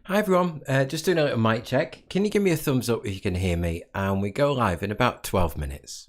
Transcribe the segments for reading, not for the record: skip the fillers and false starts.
Hi everyone, just doing a little mic check. Can you give me a thumbs up if you can hear me? And we go live in about 12 minutes.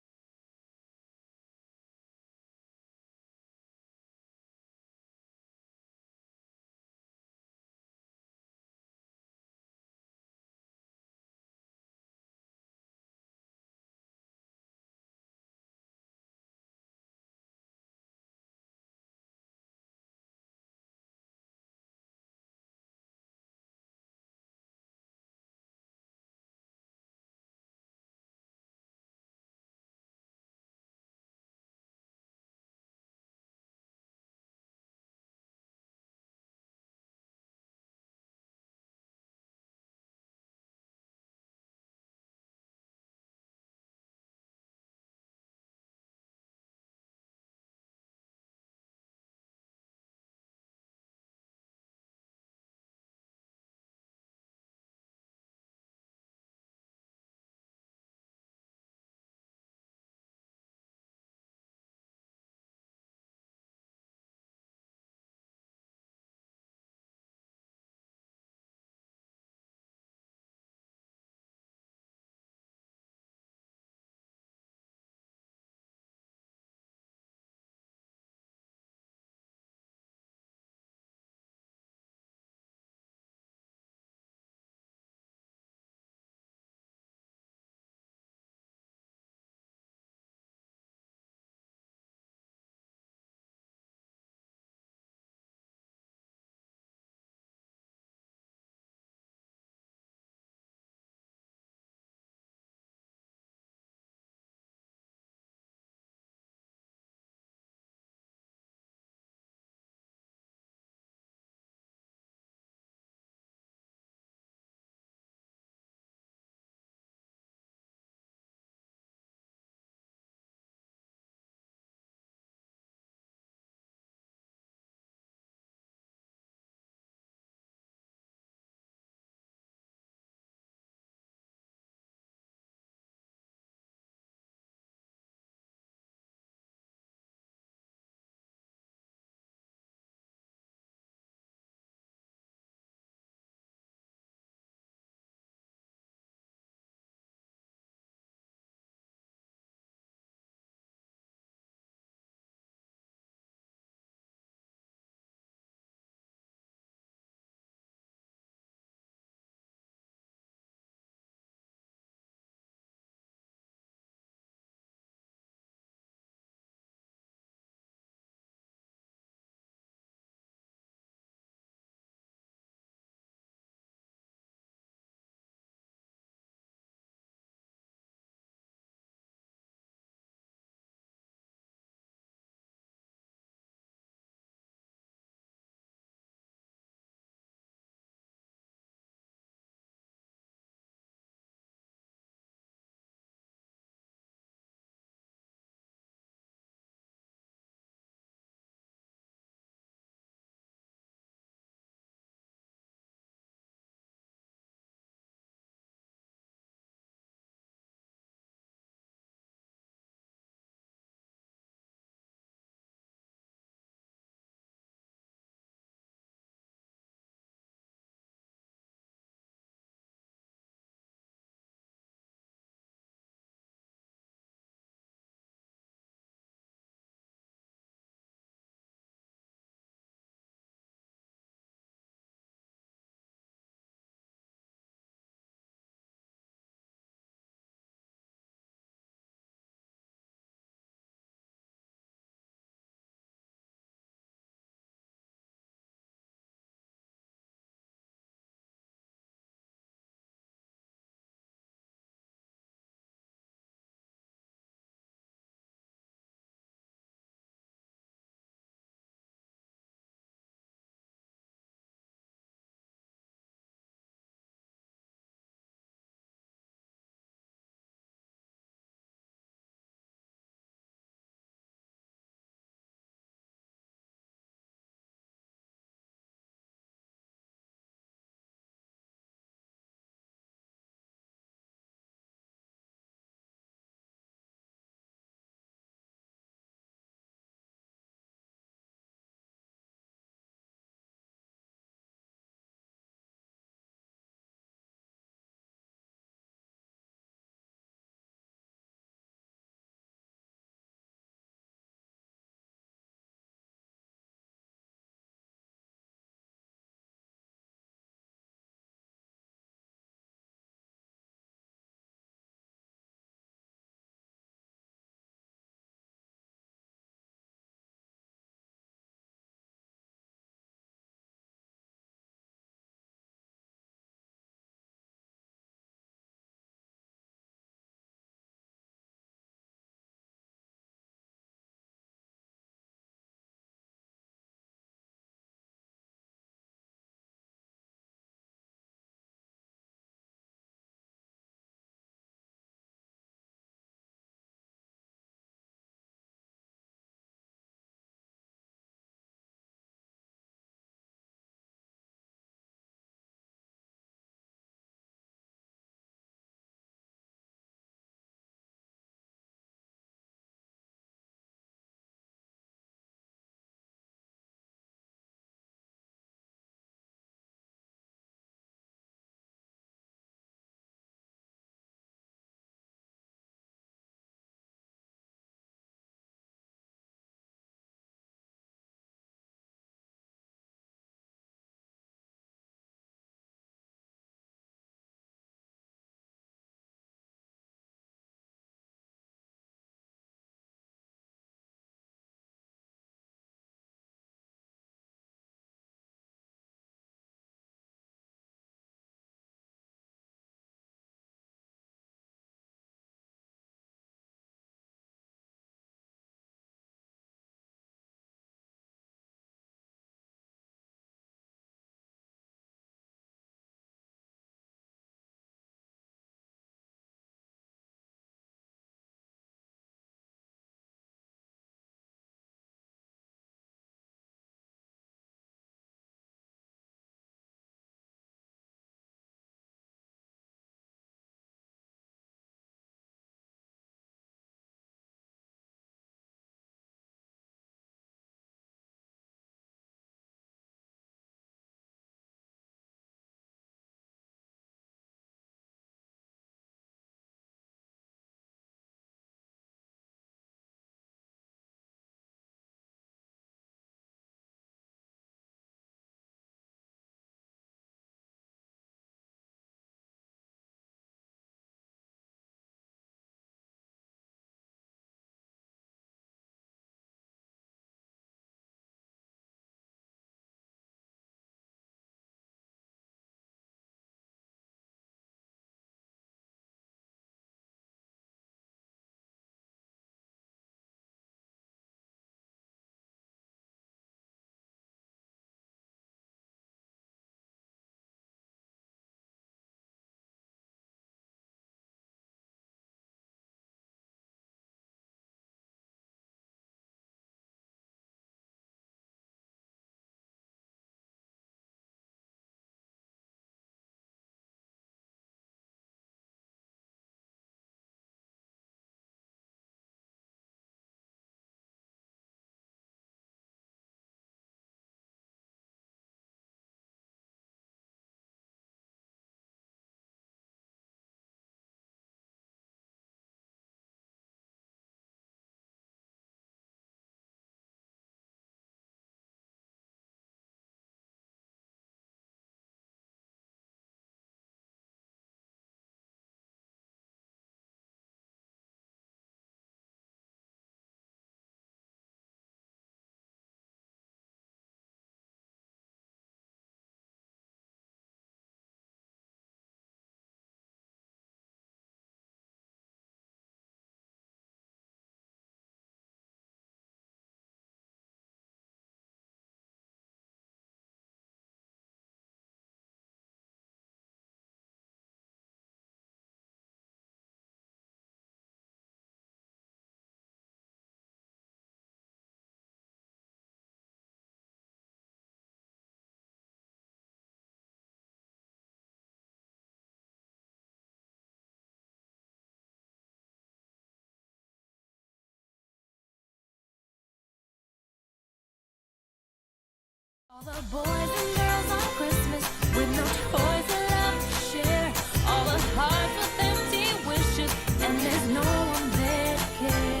All the boys and girls on Christmas with no toys allowed to share. All the hearts with empty wishes, and there's no one there to care.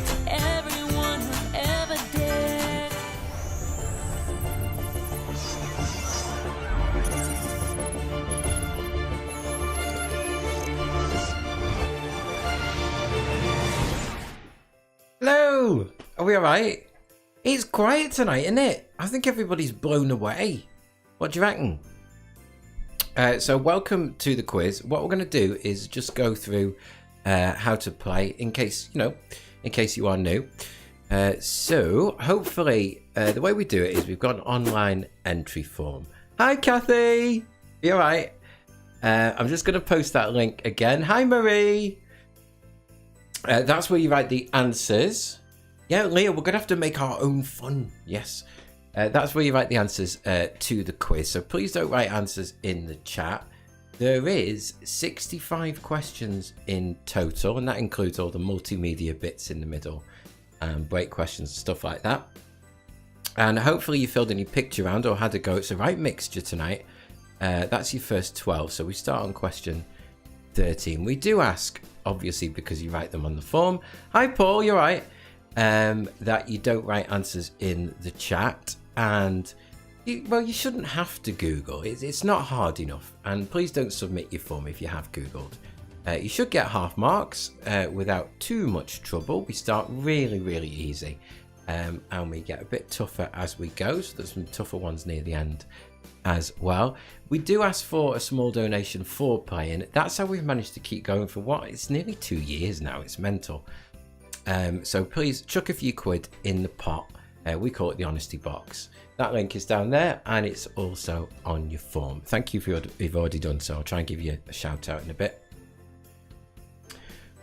To everyone who ever dared. Hello! Are we alright? It's quiet tonight, isn't it? I think everybody's blown away. What do you reckon? So welcome to the quiz. What we're going to do is just go through how to play in case, in case you are new. So hopefully the way we do it is we've got an online entry form. Hi, Kathy! You alright? I'm just going to post that link again. Hi, Marie! That's where you write the answers. Yeah, Leah, we're going to have to make our own fun. Yes. That's where you write the answers to the quiz. So please don't write answers in the chat. There is 65 questions in total, and that includes all the multimedia bits in the middle and break questions and stuff like that. And hopefully you filled in your picture round or had a go. It's the right mixture tonight. That's your first 12. So we start on question 13. We do ask, obviously, because you write them on the form. Hi, Paul, you're right. That you don't write answers in the chat, and you shouldn't have to Google. It's not hard enough, and please don't submit your form if you have Googled. You should get half marks without too much trouble. We start really easy, and we get a bit tougher as we go, so there's some tougher ones near the end as well. We do ask for a small donation for playing. That's how we've managed to keep going for it's nearly 2 years now. It's mental. So please chuck a few quid in the pot. We call it the honesty box. That link is down there, and it's also on your form. Thank you for you've already done so. I'll try and give you a shout out in a bit.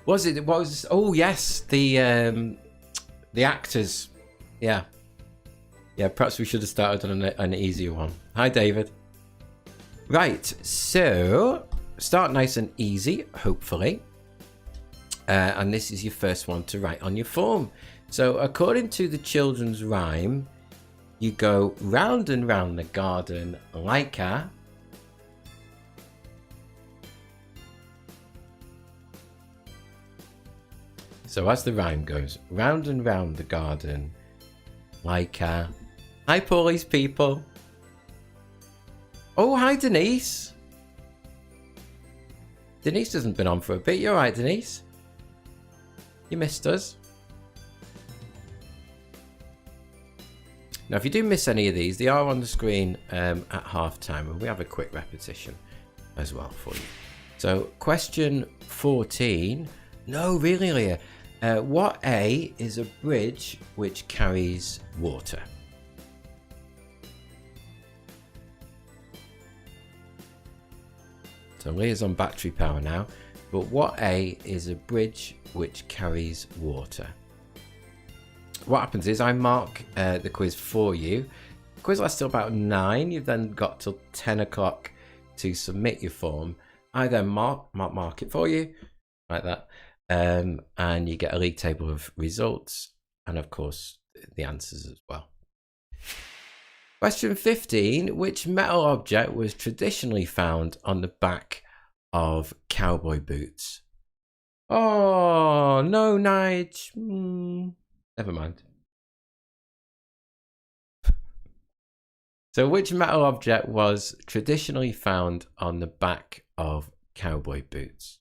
Oh yes, the actors. Yeah, perhaps we should have started on an easier one. Hi, David. Right, so start nice and easy, hopefully. And this is your first one to write on your form. So according to the children's rhyme, you go round and round the garden like a... So as the rhyme goes, round and round the garden like a... Hi, Paulie's people. Oh, hi, Denise. Denise hasn't been on for a bit. You're right, Denise. You missed us. Now, if you do miss any of these, they are on the screen at half time, and we have a quick repetition as well for you. So, question 14. No, really, Leah. What A is a bridge which carries water? So, Leah's on battery power now. But what A is a bridge which carries water? What happens is I mark the quiz for you. The quiz lasts till about 9. You've then got till 10 o'clock to submit your form. I then mark it for you, like that. And you get a league table of results and, of course, the answers as well. Question 15. Which metal object was traditionally found on the back of cowboy boots? Oh no, Nige. Never mind. So which metal object was traditionally found on the back of cowboy boots?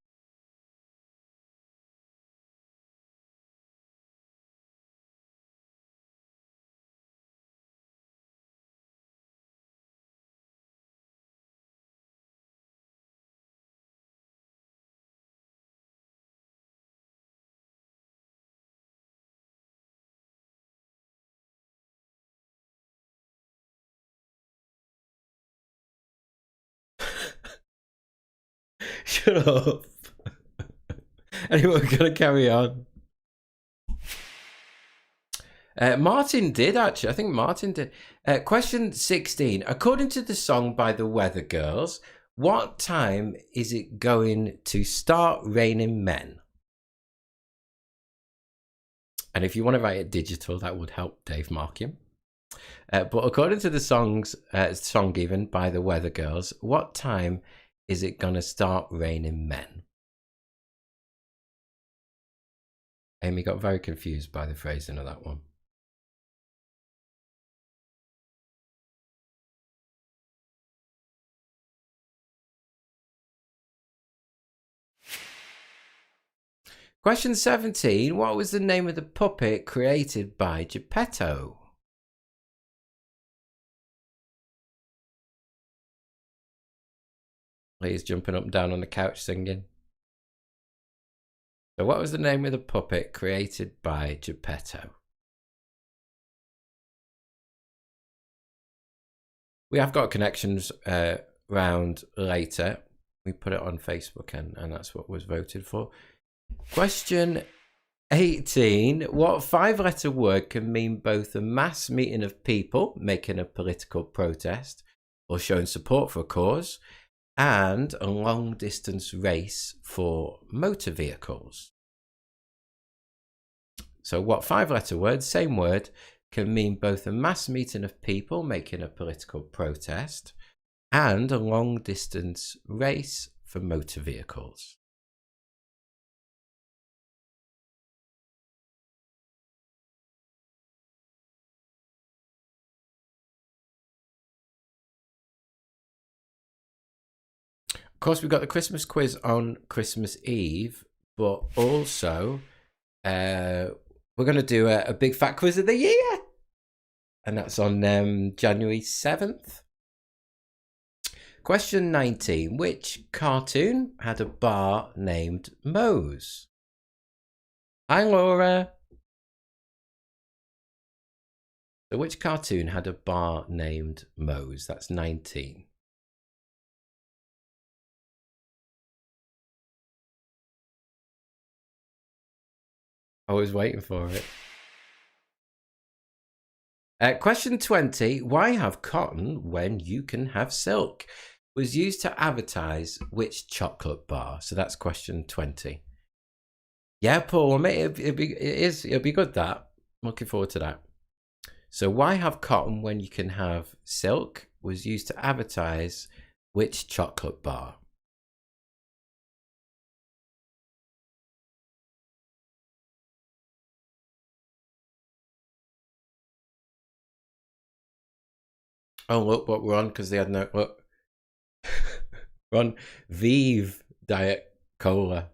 Shut up. Anyway, we're going to carry on. Martin did, actually. I think Martin did. Question 16. According to the song by the Weather Girls, what time is it going to start raining men? And if you want to write it digital, that would help Dave mark him. But according to the song given by the Weather Girls, what time is it gonna start raining men? Amy got very confused by the phrasing of that one. Question 17. What was the name of the puppet created by Geppetto? Lee's jumping up and down on the couch singing. So what was the name of the puppet created by Geppetto? We have got connections round later. We put it on Facebook and that's what was voted for. Question 18. What 5-letter word can mean both a mass meeting of people making a political protest or showing support for a cause, and a long-distance race for motor vehicles? So what 5-letter word, same word, can mean both a mass meeting of people making a political protest and a long-distance race for motor vehicles? Of course, we've got the Christmas quiz on Christmas Eve, but also we're going to do a big fat quiz of the year, and that's on January 7th. Question 19. Which cartoon had a bar named Moe's? Hi, Laura. So which cartoon had a bar named Moe's? That's 19. I was waiting for it. Question 20. Why have cotton when you can have silk? Was used to advertise which chocolate bar? So that's question 20. Yeah, Paul, mate, it'll be good, that. I'm looking forward to that. So why have cotton when you can have silk? Was used to advertise which chocolate bar? Oh, look what we're on, because they had no... Look. We're on Vive Diet Cola.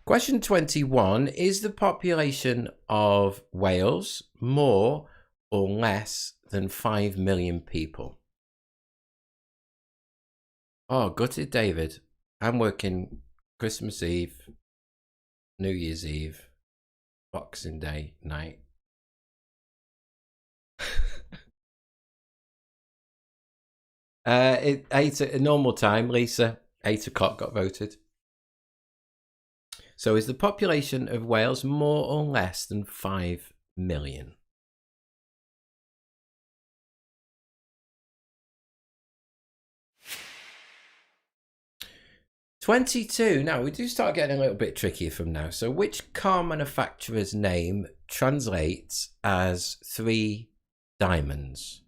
Question 21. Is the population of Wales more or less than 5 million people? Oh, gutted, David. I'm working Christmas Eve, New Year's Eve, Boxing Day night. At normal time, Lisa. 8 o'clock got voted. So is the population of Wales more or less than 5 million? $22. Now, we do start getting a little bit trickier from now. So which car manufacturer's name translates as 3 diamonds?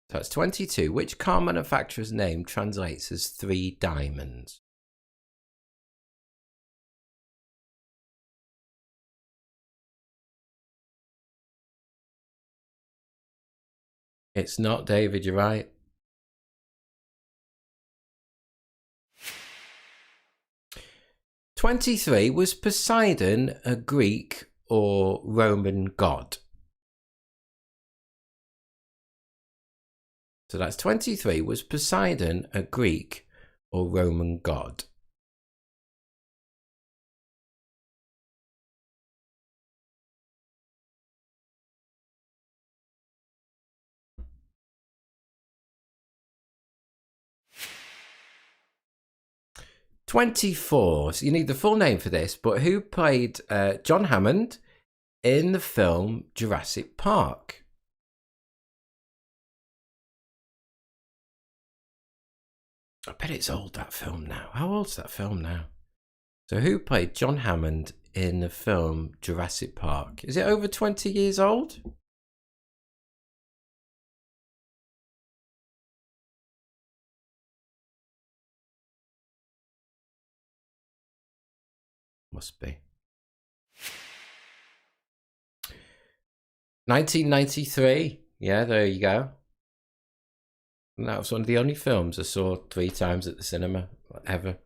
So that's 22. Which car manufacturer's name translates as 3 diamonds? It's not, David, you're right. $23. Was Poseidon a Greek or Roman god? So that's 23. Was Poseidon a Greek or Roman god? $24. So you need the full name for this, but who played John Hammond in the film Jurassic Park? I bet it's old, that film now. How old's that film now? So who played John Hammond in the film Jurassic Park? Is it over 20 years old? Must be. 1993. Yeah, there you go. And that was one of the only films I saw 3 times at the cinema ever.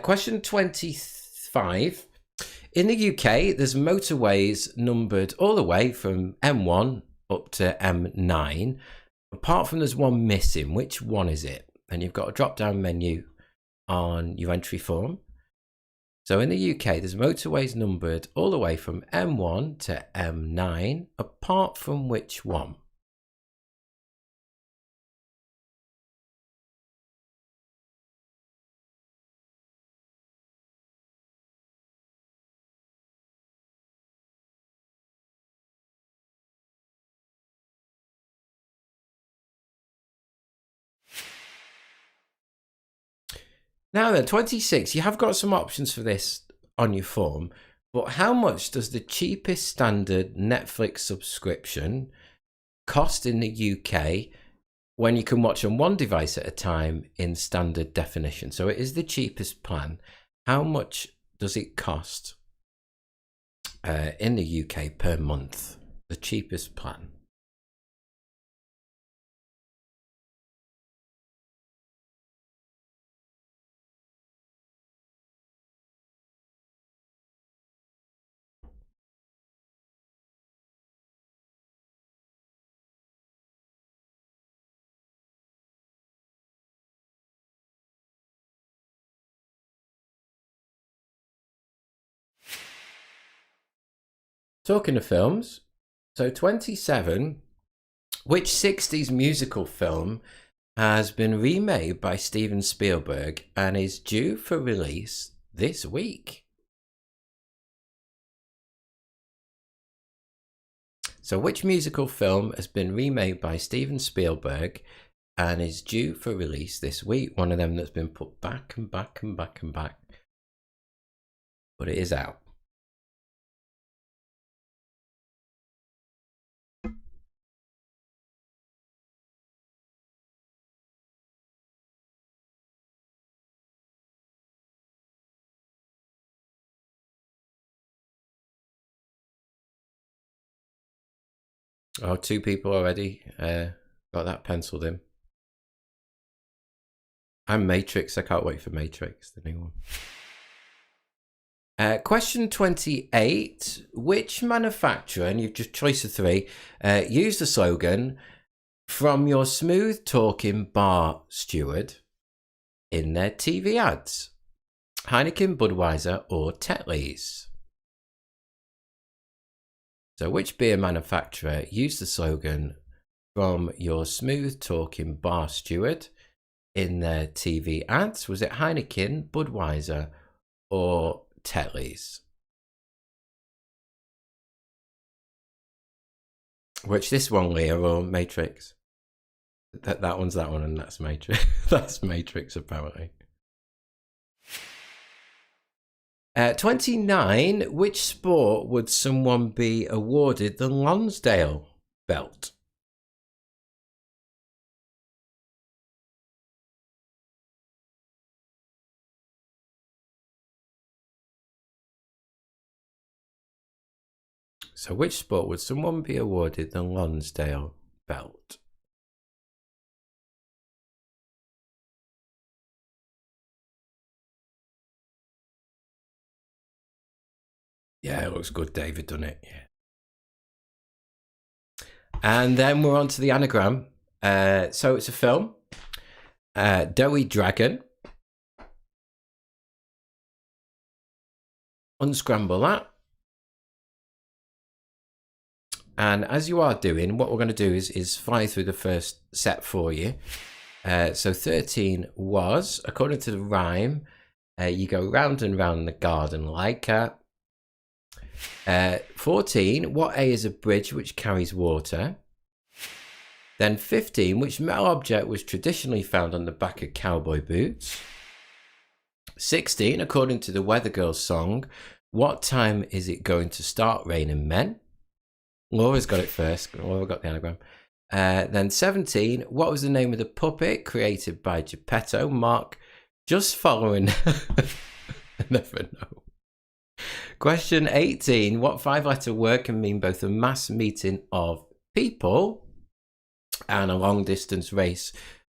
Question 25. In the UK, there's motorways numbered all the way from M1 up to M9. Apart from there's one missing. Which one is it? And you've got a drop-down menu on your entry form. So in the UK, there's motorways numbered all the way from M1 to M9. Apart from which one? Now then, 26, you have got some options for this on your form, but how much does the cheapest standard Netflix subscription cost in the UK when you can watch on one device at a time in standard definition? So it is the cheapest plan. How much does it cost in the UK per month? The cheapest plan. Talking of films, so 27, which 60s musical film has been remade by Steven Spielberg and is due for release this week? So which musical film has been remade by Steven Spielberg and is due for release this week? One of them that's been put back and back and back and back, but it is out. Oh, 2 people already got that penciled in. I'm Matrix. I can't wait for Matrix, the new one. Question 28. Which manufacturer, and you've just choice of 3, used the slogan, "From your smooth talking bar steward," in their TV ads? Heineken, Budweiser, or Tetley's? So which beer manufacturer used the slogan, "From your smooth talking bar steward," in their TV ads? Was it Heineken, Budweiser, or Tetley's? Which, this one, Leah, or Matrix? That one's that one, and that's Matrix. That's Matrix, apparently. 29. Which sport would someone be awarded the Lonsdale belt? So which sport would someone be awarded the Lonsdale belt? Yeah, it looks good, David, doesn't it? Yeah. And then we're on to the anagram. So it's a film. Doughy Dragon. Unscramble that. And as you are doing, what we're going to do is fly through the first set for you. So 13 was, according to the rhyme, you go round and round the garden like a. 14, what A is a bridge which carries water? Then 15, which metal object was traditionally found on the back of cowboy boots? 16, according to the Weather Girls song, what time is it going to start raining men? Laura's got it first. Laura got the anagram. Then 17, what was the name of the puppet created by Geppetto? Mark, just following. I never know. Question 18, what 5-letter word can mean both a mass meeting of people and a long-distance race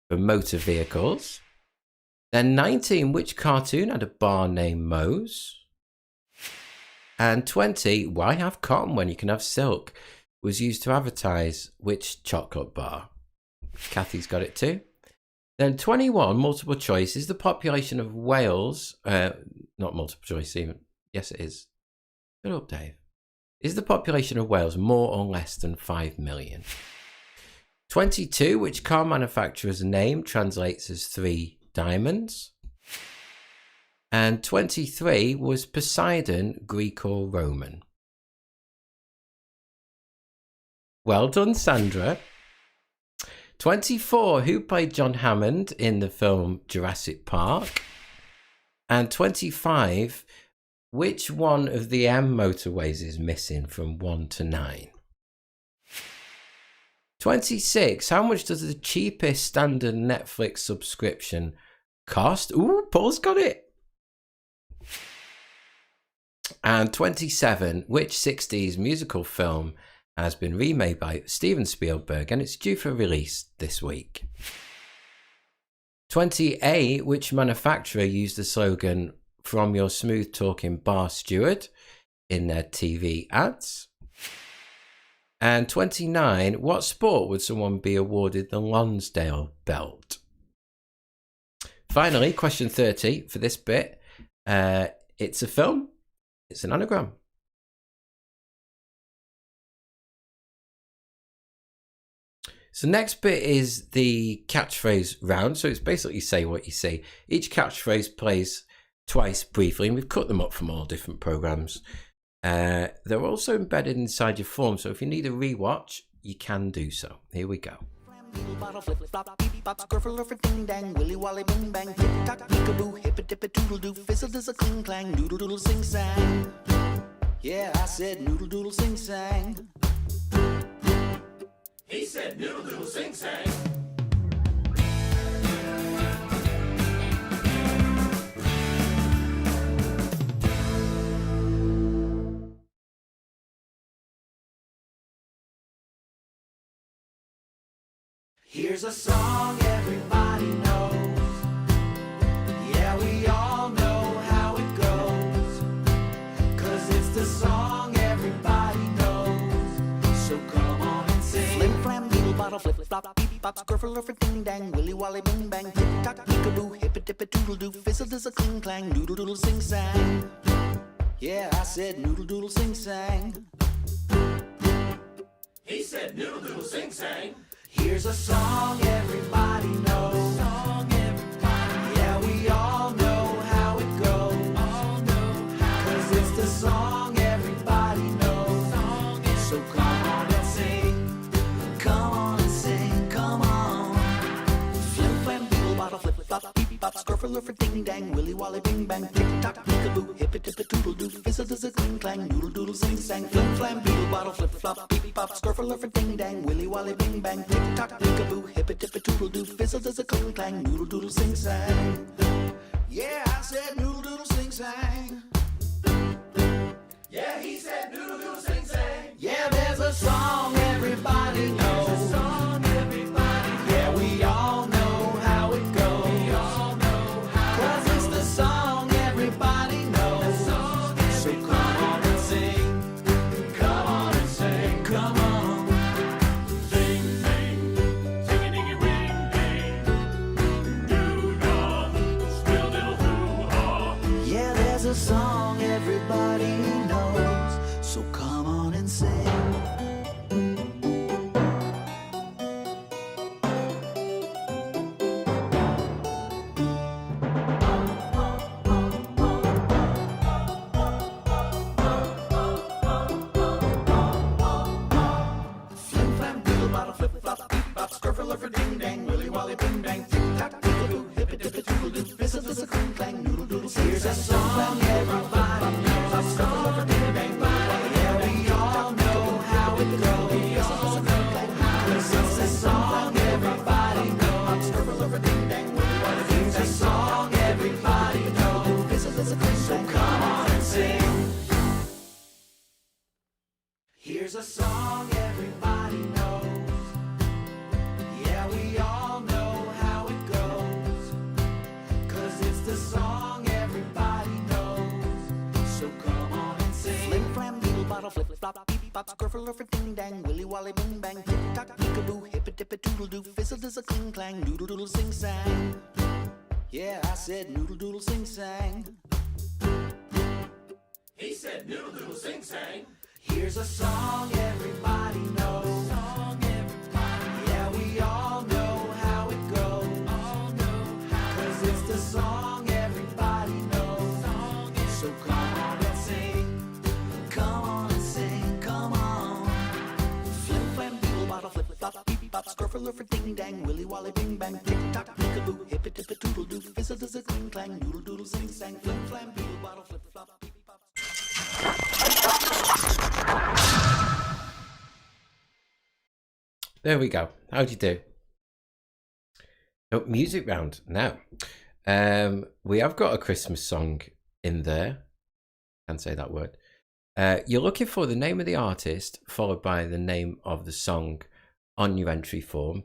for motor vehicles? Then 19, which cartoon had a bar named Moe's? And 20, why have cotton when you can have silk? Was used to advertise which chocolate bar? Kathy's got it too. Then 21, multiple choice. Is the population of Wales, not multiple choice even, yes it is. Shut up, Dave. Is the population of Wales more or less than 5 million? 22, which car manufacturer's name translates as 3 diamonds? And 23, was Poseidon Greek or Roman? Well done, Sandra. 24, who played John Hammond in the film Jurassic Park? And 25, which one of the M motorways is missing from 1 to 9? 26, how much does the cheapest standard Netflix subscription cost? Ooh, Paul's got it. And 27, which 60s musical film has been remade by Steven Spielberg and it's due for release this week? 28, which manufacturer used the slogan "From your smooth talking bar steward" in their TV ads? And 29, what sport would someone be awarded the Lonsdale belt? Finally, question 30 for this bit. It's a film. It's an anagram. So next bit is the catchphrase round. So it's basically say what you see. Each catchphrase plays twice briefly, and we've cut them up from all different programs. They're also embedded inside your form, so if you need a rewatch, you can do so. Here we go. Bottle flip flop, beep bop, skirfle for ding dang, willy wally bing bang, tick tock, peekaboo, hip it dip it doodle doo, fizzle does a cling clang, doodle doodle sing sang. Yeah, I said noodle doodle sing sang. He said noodle doodle sing sang. Here's a song everybody knows. Yeah, we all know how it goes. 'Cause it's the song everybody knows. So come on and sing. Flim flam beetle bottle flip flop beep bop skirfle for ding dang willy wally bing bang tick tock peekaboo hip it dip it doodle doo fizzle does a cling clang doodle doodle sing sang. Yeah, I said noodle doodle sing sang. He said noodle doodle sing sang. Here's a song everybody knows. Yeah, we all know how it goes. 'Cause it's the song everybody knows. So come on and sing. Come on and sing, come on. Flim flam beetle bottle flip flop beep bop skirfle for ding dang willy wally bing bang tick tock peekaboo hip it dip it doodle doo fizzle does a cling clang doodle doodle sing sang. Flim flam beetle bottle flip flop beep bop skirfle for ding dang willy wally bing bang tick tock peekaboo hip it dip it doodle doo fizzle does a cling clang doodle doodle sing sang. Yeah, I said noodle doodle sing sang. Yeah, he said noodle doodle sing sang. Yeah, there's a song everybody knows. Yeah, we all know how it goes. 'Cause it's the song everybody knows. So come on and sing. Come on and sing. Come on. Sing, sing, sing-a-ding-a ring, ding. Doo-dah, squeal diddle hoo-ha. Yeah, there's a song everybody knows. So come on and sing. Here's a song everybody knows. Yeah, we all know how it goes. 'Cause it's the song everybody knows. So come on and sing. Flim flam beetle bottle flip flop beep bop scruffle or ding dang willy wally bing bang tick tock peekaboo hip it dip it doodle doo fizzle does a cling clang doodle doodle sing sang. Yeah, I said noodle doodle sing sang. He said noodle doodle sing sang. Here's a song everybody knows. Yeah, we all know how it goes. 'Cause it's the song everybody knows. So come on and sing. Come on and sing, come on. Flim flam beetle bottle flip flop beep bop scruffle or ding dang willy wally bing bang tick tock peekaboo hip it dip it doodle doo fizzle does a cling clang doodle doodle sing sang. Flim flam beetle bottle flip flop beep bop. There we go. How'd you do? Oh, music round now. We have got a Christmas song in there. Can't say that word. You're looking for the name of the artist followed by the name of the song on your entry form.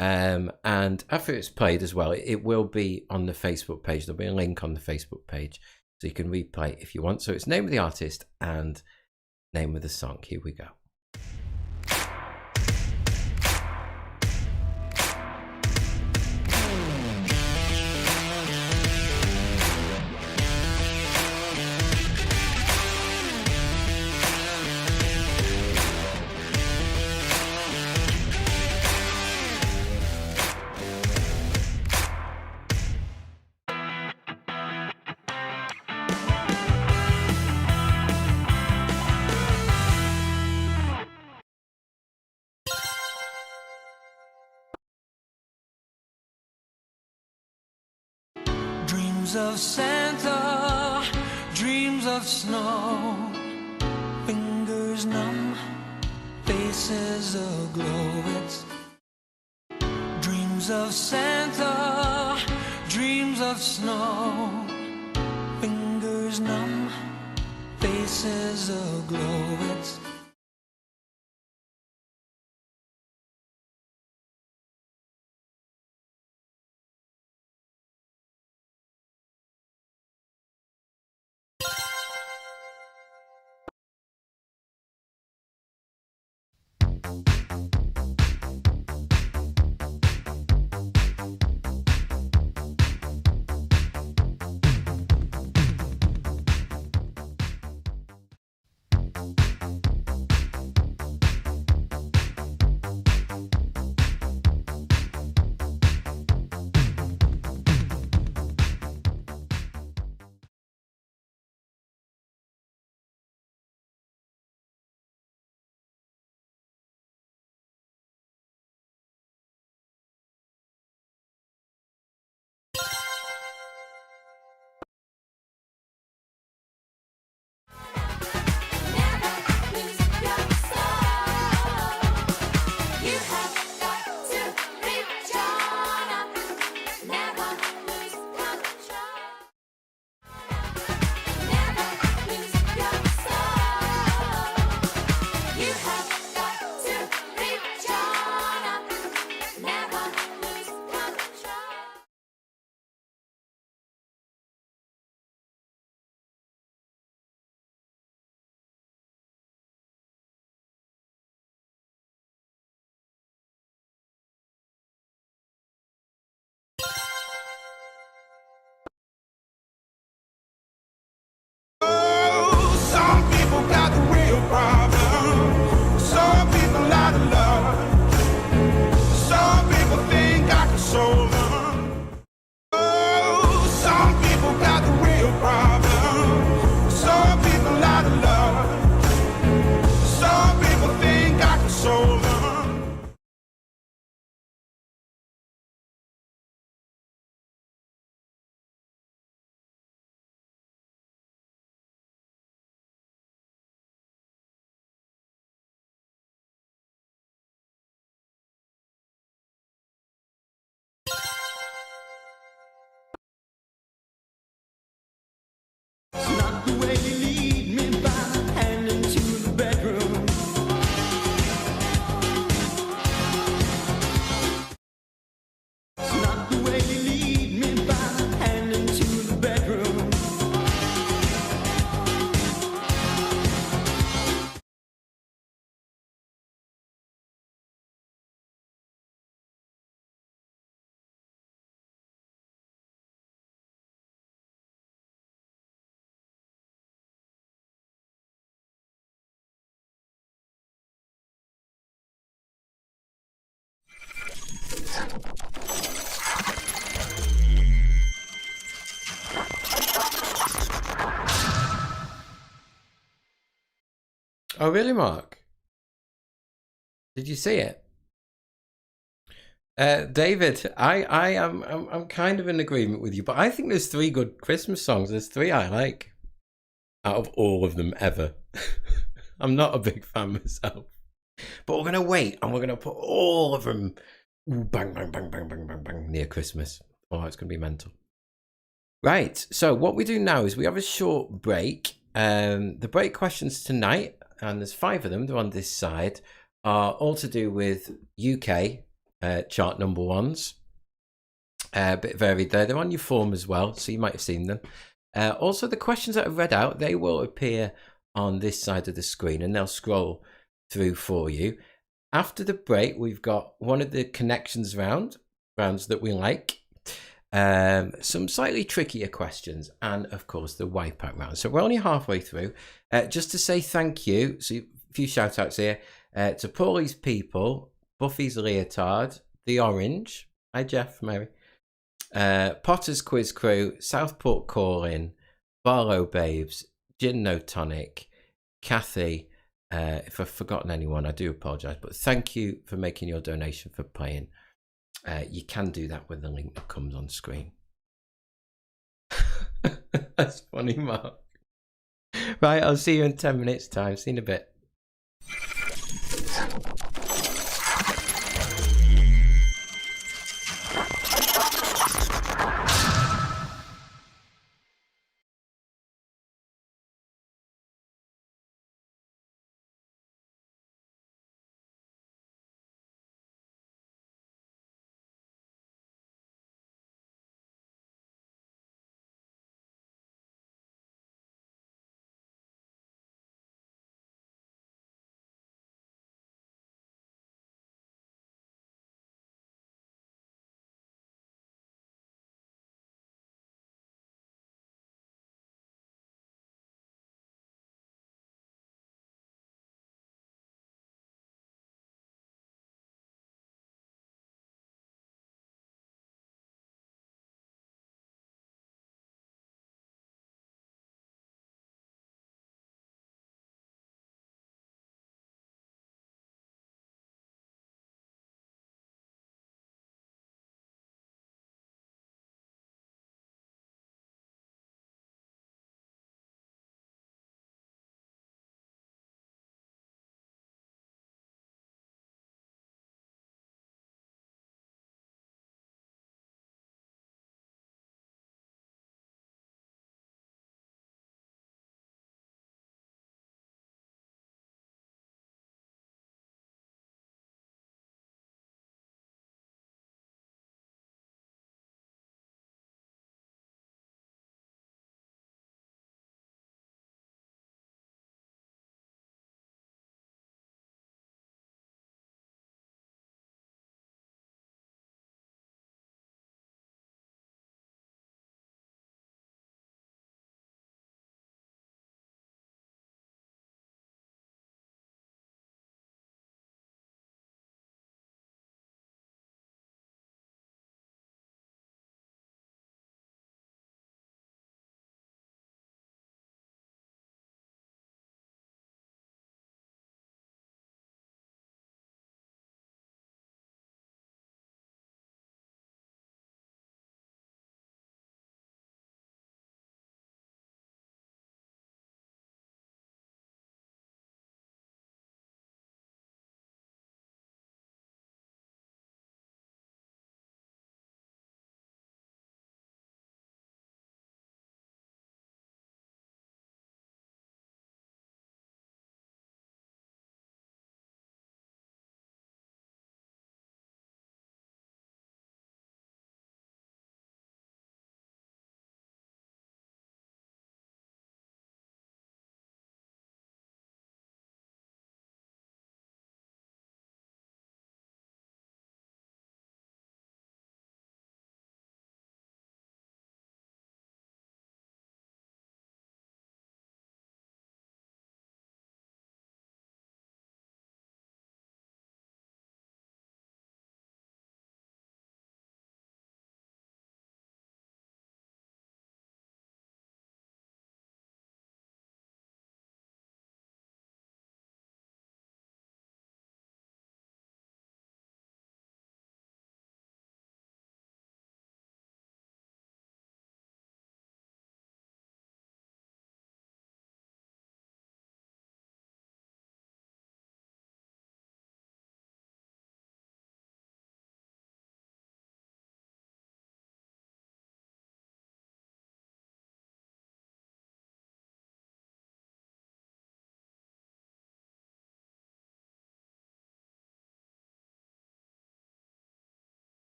And after it's played as well, it will be on the Facebook page. There'll be a link on the Facebook page so you can replay if you want. So it's name of the artist and name of the song. Here we go. Dreams of Santa, dreams of snow, fingers numb, faces aglow. It's dreams of Santa, dreams of snow, fingers numb, faces aglow. It's Some people got the real problem. Some people out of love. Some people think I can solve them. Oh, some people got the real problem. Some people out of love. Some people think I can solve them. It's not the way you lead me by the hand into the bedroom. Oh, really, Mark? Did you see it? David, I'm kind of in agreement with you, but I think there's 3 good Christmas songs. There's 3 I like out of all of them ever. I'm not a big fan myself, but we're gonna wait and we're gonna put all of them bang, bang, bang, bang, bang, bang, bang near Christmas. Oh, it's gonna be mental. Right. So what we do now is we have a short break. The break questions tonight, and there's 5 of them. They're on this side. Are all to do with UK chart number ones. A bit varied there. They're on your form as well, so you might have seen them. Also, the questions that I've read out, they will appear on this side of the screen, and they'll scroll through for you. After the break, we've got one of the connections rounds that we like. Some slightly trickier questions, and of course the wipeout round. So we're only halfway through. Just to say thank you, so a few shout outs here to Paulie's People, Buffy's Leotard, The Orange, hi Jeff, Mary, Potter's Quiz Crew, Southport Calling, Barlow Babes, Gin No Tonic, Kathy. If I've forgotten anyone, I do apologise, but thank you for making your donation for playing. You can do that with the link that comes on screen. That's funny, Mark. Right, I'll see you in 10 minutes' time. See you in a bit.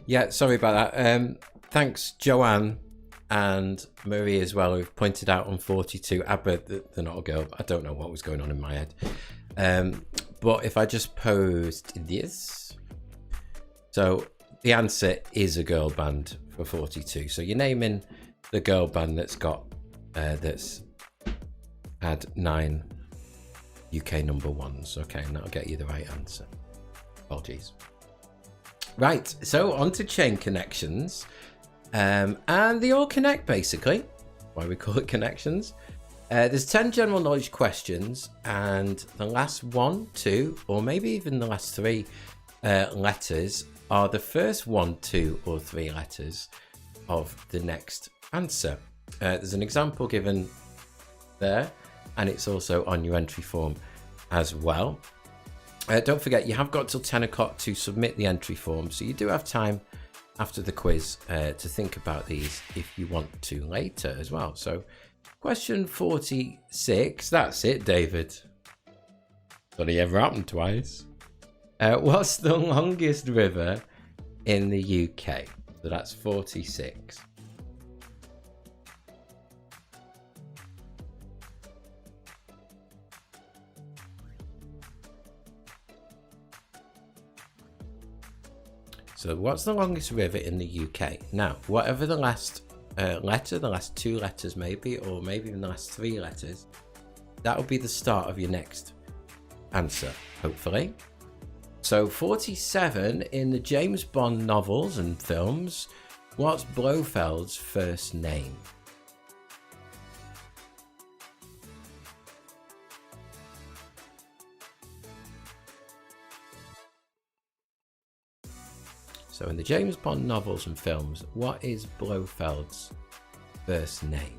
Yeah, sorry about that. Thanks, Joanne and Marie as well, who've pointed out on 42. Abba, they're not a girl. I don't know what was going on in my head. But if I just post this, so the answer is a girl band for 42. So you're naming the girl band that's got that's had 9 UK number ones. Okay, and that'll get you the right answer. Apologies. Right, so on to chain connections. And they all connect, basically. Why we call it connections. There's 10 general knowledge questions, and the last 1, 2, or maybe even the last 3 letters are the first 1, 2, or 3 letters of the next answer. There's an example given there, and it's also on your entry form as well. Don't forget, you have got till 10 o'clock to submit the entry form, so you do have time after the quiz to think about these if you want to later as well. So question 46, that's it, David. It's only ever happened twice. What's the longest river in the UK? So that's 46. So what's the longest river in the UK? Now, whatever the last letter, the last 2 letters maybe, or maybe even the last 3 letters, that will be the start of your next answer, hopefully. So 47, in the James Bond novels and films, what's Blofeld's first name? So in the James Bond novels and films, what is Blofeld's first name?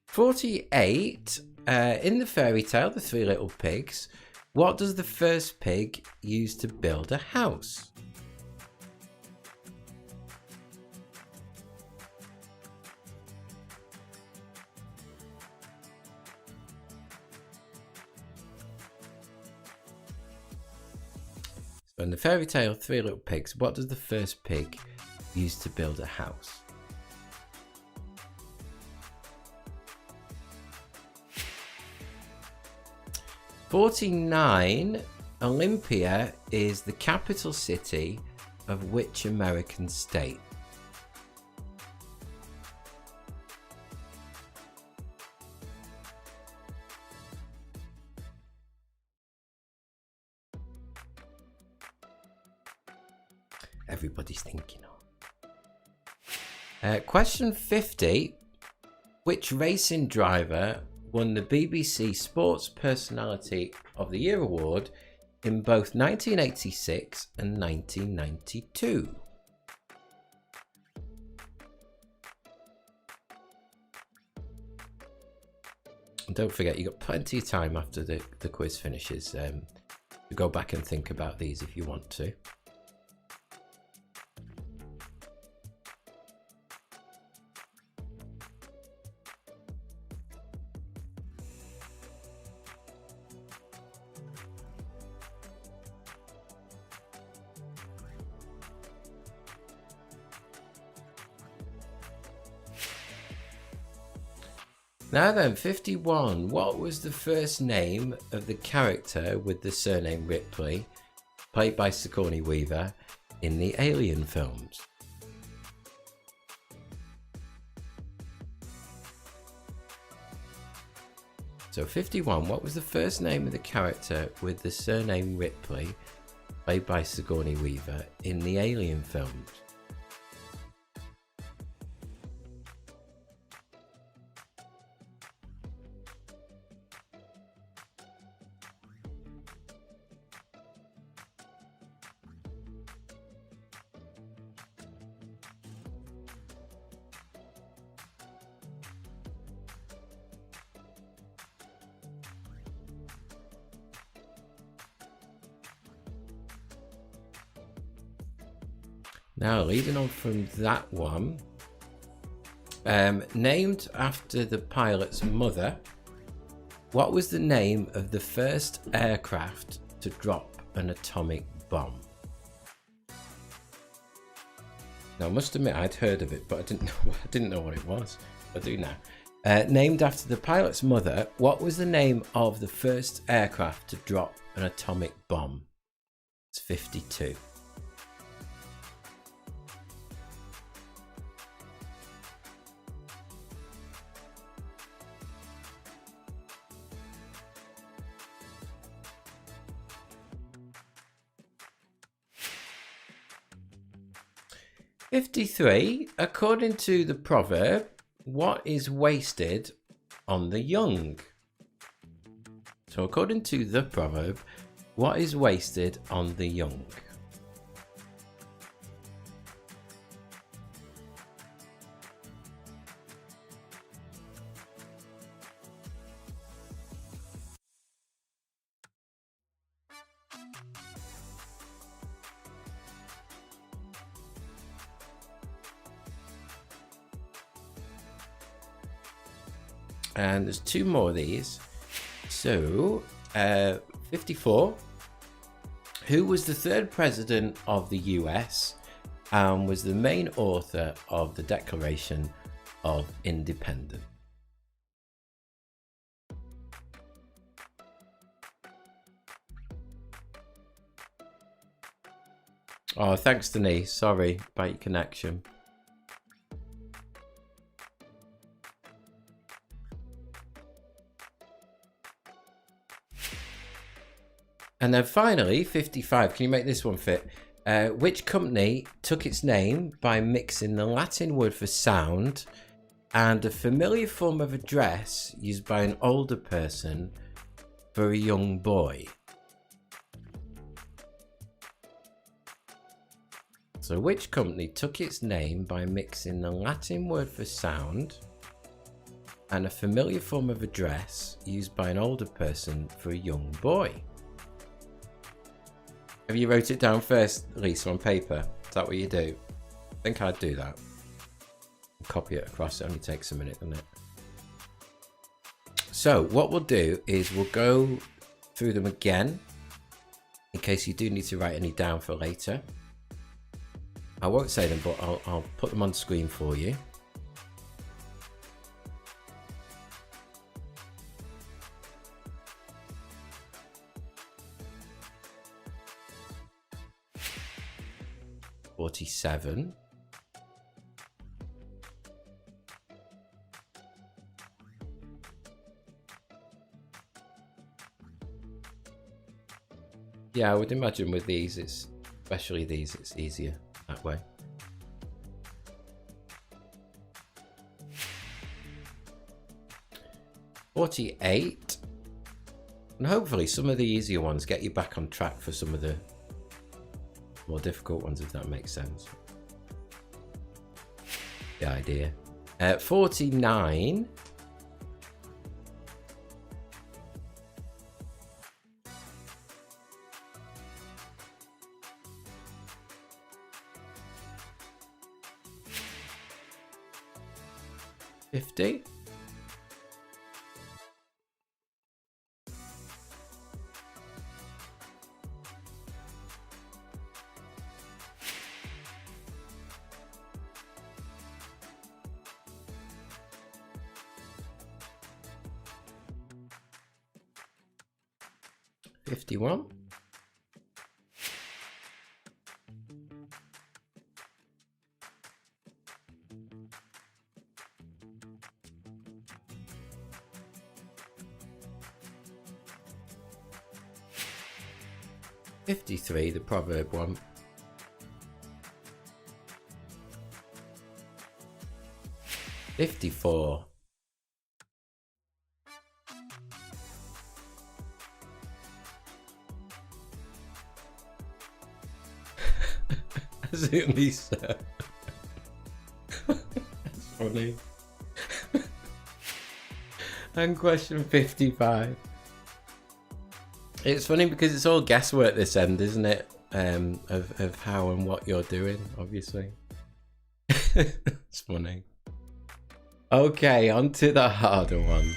"48, in the fairy tale, The Three Little Pigs, what does the first pig use to build a house?" So in the fairy tale, Three Little Pigs, what does the first pig use to build a house? "49, Olympia is the capital city of which American state?" Everybody's thinking of. Question 50, which racing driver won the BBC Sports Personality of the Year award in both 1986 and 1992? And don't forget, you've got plenty of time after the quiz finishes to go back and think about these if you want to. Now then, 51. What was the first name of the character with the surname Ripley, played by Sigourney Weaver, in the Alien films? So 51. What was the first name of the character with the surname Ripley, played by Sigourney Weaver, in the Alien films? Now, leading on from that one, Named after the pilot's mother, what was the name of the first aircraft to drop an atomic bomb? Now, I must admit I'd heard of it, but I didn't know what it was. I do now. Named after the pilot's mother, what was the name of the first aircraft to drop an atomic bomb? It's 52. "53. According to the proverb, what is wasted on the young?" So according to the proverb, what is wasted on the young? And there's two more of these. So, 54. Who was the third president of the US and was the main author of the Declaration of Independence? Oh, thanks, Denise. Sorry about your connection. And then finally, 55. Can you make this one fit? Which company took its name by mixing the Latin word for sound and a familiar form of address used by an older person for a young boy? So which company took its name by mixing the Latin word for sound and a familiar form of address used by an older person for a young boy? Have you wrote it down first, Lisa, on paper? Is that what you do? I think I'd do that. Copy it across. It only takes a minute, doesn't it? So what we'll do is we'll go through them again in case you do need to write any down for later. I won't say them, but I'll put them on screen for you. "47. Yeah, I would imagine with these, especially these, it's easier that way. "48. And hopefully some of the easier ones get you back on track for some of the more difficult ones, if that makes sense. The idea. 49. "50. "51. "53, the proverb one. "54. Lisa. That's funny. And question 55. It's funny because it's all guesswork this end, isn't it? Of how and what you're doing, obviously. It's funny. Okay, on to the harder one.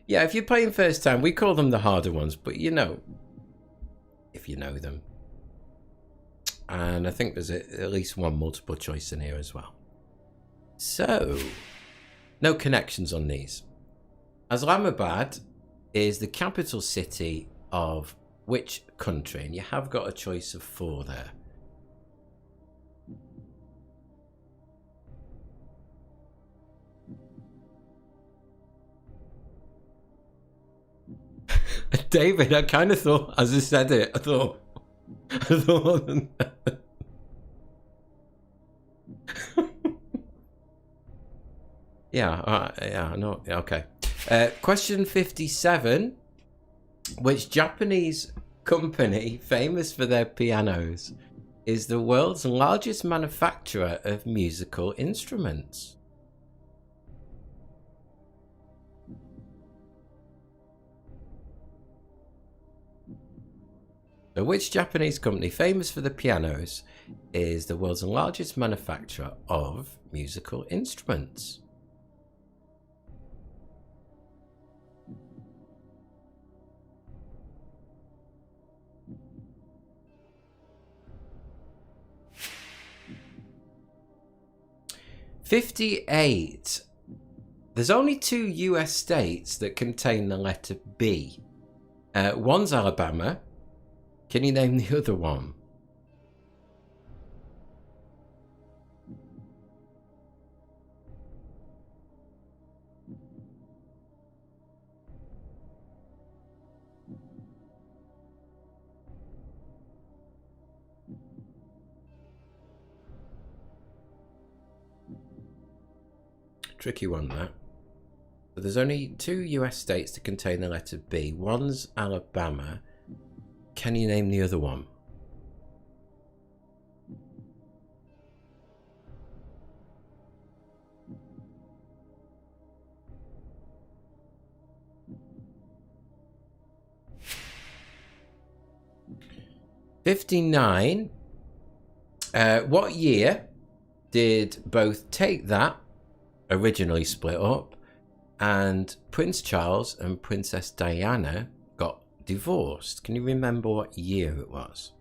Yeah, if you're playing first time, we call them the harder ones, but you know, if you know them. And I think there's at least one multiple choice in here as well. So, no connections on these. Islamabad is the capital city of which country? And you have got a choice of 4 there. David, I kind of thought, as I said it, I thought yeah, no, okay. Question 57. Which Japanese company, famous for their pianos, is the world's largest manufacturer of musical instruments? So which Japanese company, famous for the pianos, is the world's largest manufacturer of musical instruments? '58. There's only 2 US states that contain the letter B. One's Alabama. Can you name the other one? Tricky one, that. But there's only 2 US states to contain the letter B. One's Alabama. Can you name the other one? '59. What year did both Take That originally split up and Prince Charles and Princess Diana got divorced? Can you remember what year it was?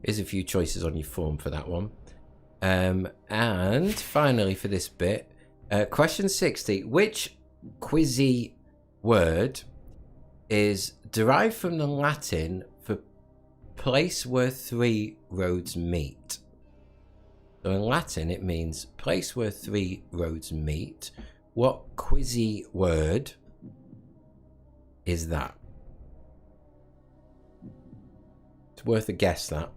There's a few choices on your form for that one. And finally for this bit, question 60. Which quizzy word is derived from the Latin for place where 3 roads meet? So in Latin it means place where 3 roads meet. What quizzy word is that? It's worth a guess, that.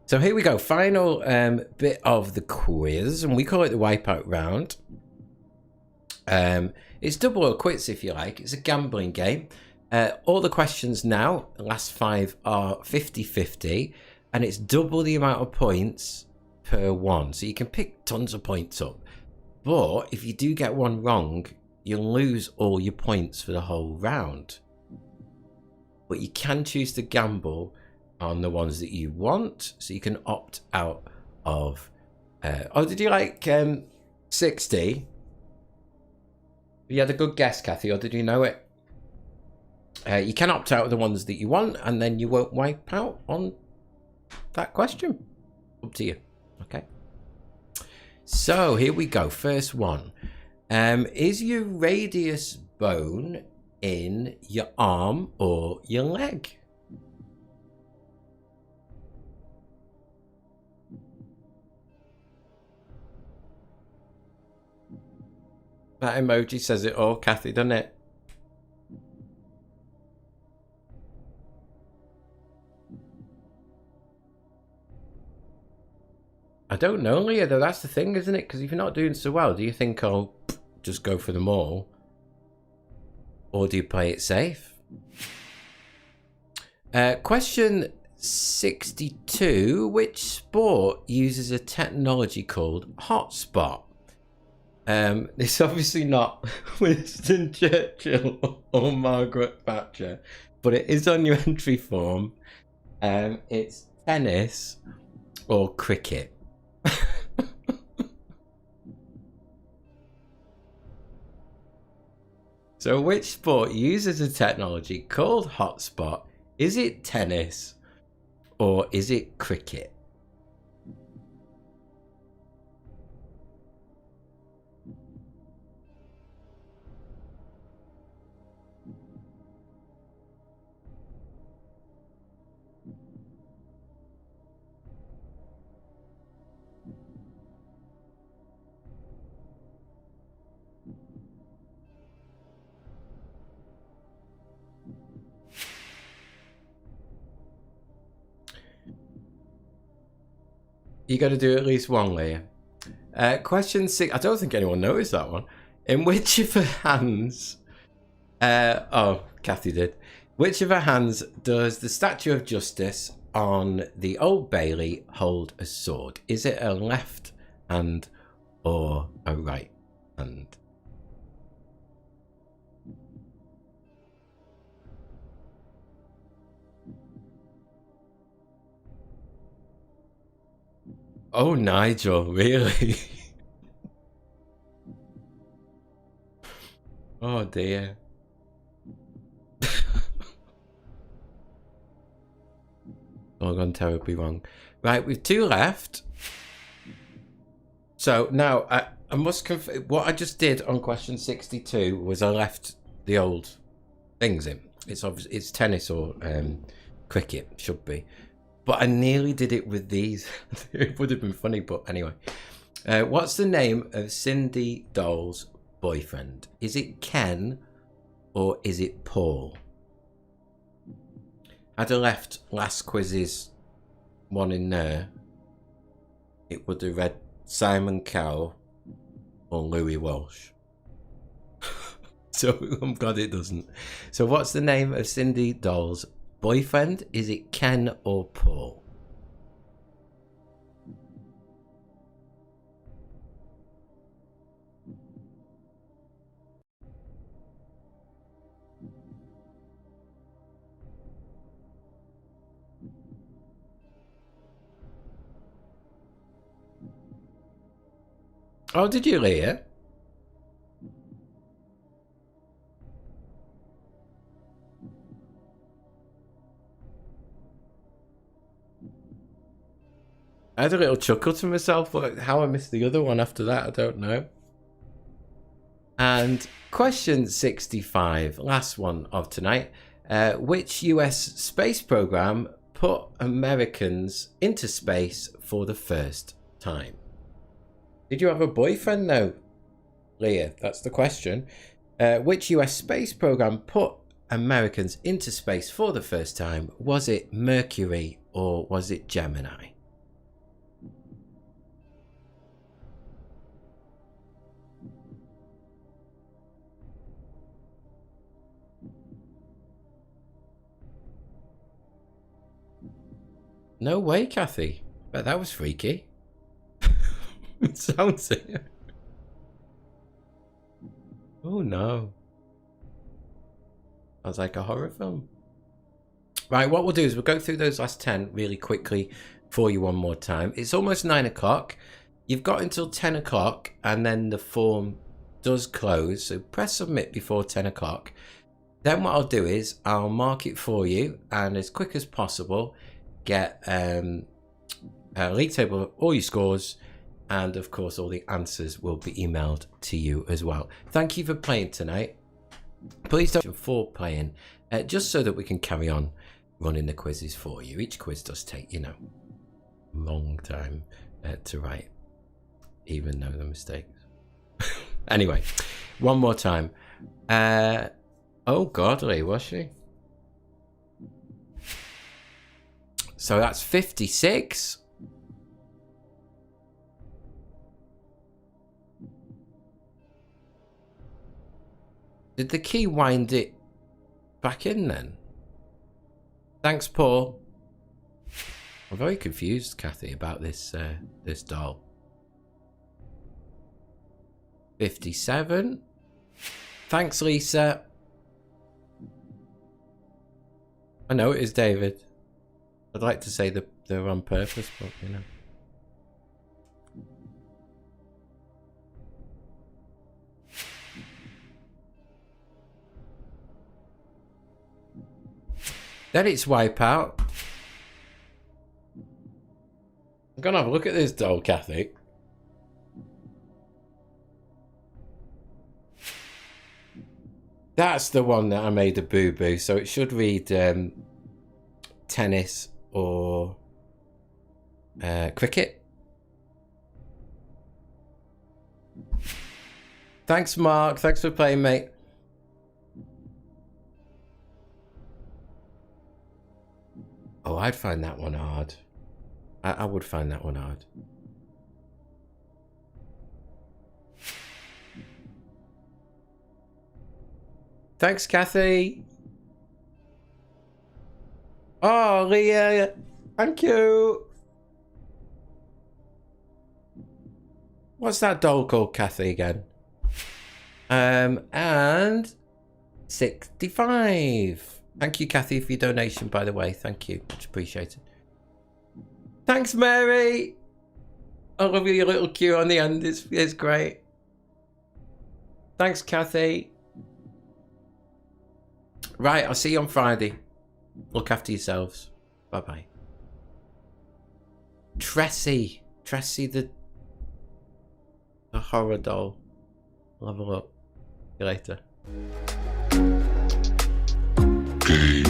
So here we go, final bit of the quiz, and we call it the wipeout round. It's double or quits if you like. It's a gambling game. All the questions now, the last 5 are 50-50, and it's double the amount of points per one. So you can pick tons of points up. But if you do get one wrong, you'll lose all your points for the whole round. But you can choose to gamble on the ones that you want, so you can opt out of oh, did you like 60? You had a good guess, Kathy, or did you know it? You can opt out of the ones that you want, and then you won't wipe out on that question. Up to you. Okay, so here we go. First one. Is your radius bone in your arm or your leg? That emoji says it all, Kathy, doesn't it? I don't know, Leah, though. That's the thing, isn't it? Because if you're not doing so well, do you think, oh, just go for them all? Or do you play it safe? Question 62. Which sport uses a technology called hotspot? It's obviously not Winston Churchill or Margaret Thatcher, but it is on your entry form. It's tennis or cricket. So which sport uses a technology called hotspot? Is it tennis or is it cricket? You got to do at least one, Leah. Question 6. I don't think anyone noticed that one. In which of her hands... oh, Kathy did. Which of her hands does the Statue of Justice on the Old Bailey hold a sword? Is it a left hand or a right hand? Oh, Nigel, really? Oh, dear. All gone terribly wrong. Right, we've 2 left. So now I must what I just did on question 62 was I left the old things in. It's obviously it's tennis or cricket, should be. But I nearly did it with these. It would have been funny, but anyway. What's the name of Cindy Dole's boyfriend? Is it Ken or is it Paul? Had I left last quiz's one in there, it would have read Simon Cowell or Louis Walsh. So I'm glad it doesn't. So what's the name of Cindy Dole's boyfriend? Is it Ken or Paul? Oh, did you, Leah? I had a little chuckle to myself, but how I missed the other one after that, I don't know. And question 65, last one of tonight. Which US space program put Americans into space for the first time? Did you have a boyfriend though, Leah? That's the question. Which US space program put Americans into space for the first time? Was it Mercury or was it Gemini? No way, Kathy. But that was freaky. It sounds it. Oh no. Sounds like a horror film. Right, what we'll do is we'll go through those last 10 really quickly for you one more time. It's almost 9 o'clock. You've got until 10 o'clock and then the form does close. So press submit before 10 o'clock. Then what I'll do is I'll mark it for you and as quick as possible get a league table of all your scores, and of course all the answers will be emailed to you as well. Thank you for playing tonight. Please don't for playing, just so that we can carry on running the quizzes for you. Each quiz does take, you know, a long time to write, even though the mistakes. Anyway, one more time. Oh, godly, was she? So that's 56. Did the key wind it back in then? Thanks, Paul. I'm very confused, Kathy, about this this doll. 57. Thanks, Lisa. I know it is David. I'd like to say that they're on purpose, but you know. Then it's Wipeout. I'm gonna have a look at this doll, Kathy. That's the one that I made a boo-boo, so it should read tennis or cricket. Thanks, Mark. Thanks for playing, mate. Oh, I'd find that one hard. I would find that one hard. Thanks, Kathy. Oh, Leah. Thank you. What's that doll called, Kathy, again? And 65. Thank you, Kathy, for your donation, by the way. Thank you. Much appreciated. Thanks, Mary. I love your little cue on the end. It's great. Thanks, Kathy. Right, I'll see you on Friday. Look after yourselves. Bye-bye. Tressie. Tressie, the horror doll. I'll have a look. See you later. Game